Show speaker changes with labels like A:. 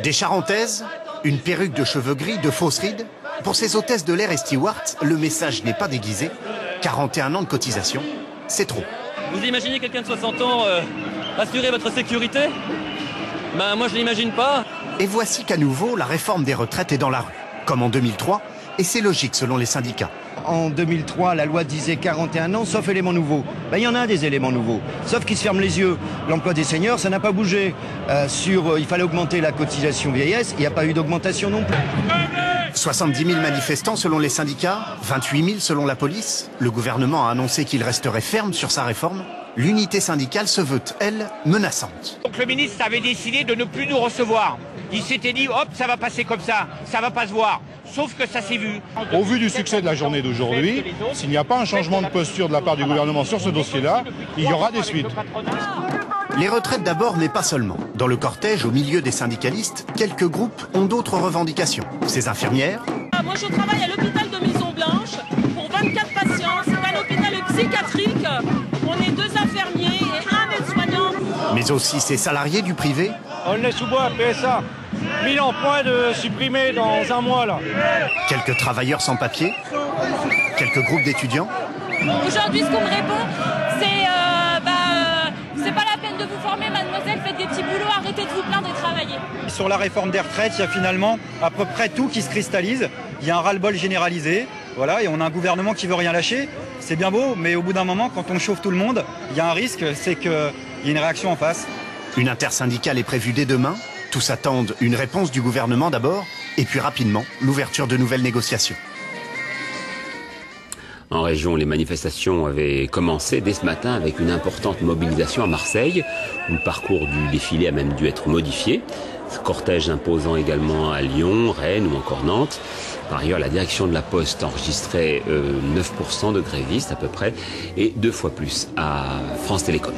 A: Des Charentaises, une perruque de cheveux gris, de fausses rides. Pour ces hôtesses de l'air et stewards, le message n'est pas déguisé. 41 ans de cotisation, c'est trop.
B: Vous imaginez quelqu'un de 60 ans assurer votre sécurité? Ben moi je l'imagine pas.
A: Et voici qu'à nouveau, la réforme des retraites est dans la rue, comme en 2003, et c'est logique selon les syndicats.
C: En 2003, la loi disait 41 ans, sauf éléments nouveaux. Il y en a des éléments nouveaux, sauf qu'ils se ferment les yeux. L'emploi des seniors, ça n'a pas bougé. Il fallait augmenter la cotisation vieillesse, il n'y a pas eu d'augmentation non plus.
A: 70 000 manifestants selon les syndicats, 28 000 selon la police. Le gouvernement a annoncé qu'il resterait ferme sur sa réforme. L'unité syndicale se veut, elle, menaçante.
D: Donc le ministre avait décidé de ne plus nous recevoir. Il s'était dit, hop, ça va passer comme ça va pas se voir. Sauf que ça s'est vu.
E: Au vu du succès de la journée d'aujourd'hui, s'il n'y a pas un changement de posture de la part du gouvernement sur ce dossier-là, il y aura des suites.
A: Les retraites d'abord, mais pas seulement. Dans le cortège, au milieu des syndicalistes, quelques groupes ont d'autres revendications. Ces infirmières...
F: Moi je travaille à l'hôpital de Maison-Blanche pour 24 patients. C'est un hôpital psychiatrique. On est 2 infirmiers et 1 aide-soignant.
A: Mais aussi ces salariés du privé.
G: On est sous bois, PSA. 1000 emplois de supprimés dans un mois là.
A: Quelques travailleurs sans papier. Quelques groupes d'étudiants.
F: Aujourd'hui, ce qu'on me répond, c'est pas la peine de vous former, mademoiselle, faites des petits boulots, arrêtez de vous plaindre et travaillez.
H: Sur la réforme des retraites, il y a finalement à peu près tout qui se cristallise. Il y a un ras-le-bol généralisé, voilà, et on a un gouvernement qui veut rien lâcher. C'est bien beau, mais au bout d'un moment, quand on chauffe tout le monde, il y a un risque, c'est qu'il y ait une réaction en face.
A: Une intersyndicale est prévue dès demain. Tous attendent une réponse du gouvernement d'abord, et puis rapidement, l'ouverture de nouvelles négociations.
I: En région, les manifestations avaient commencé dès ce matin avec une importante mobilisation à Marseille, où le parcours du défilé a même dû être modifié. Ce cortège imposant également à Lyon, Rennes ou encore Nantes. Par ailleurs, la direction de la Poste enregistrait 9% de grévistes à peu près, et 2 fois plus à France Télécom.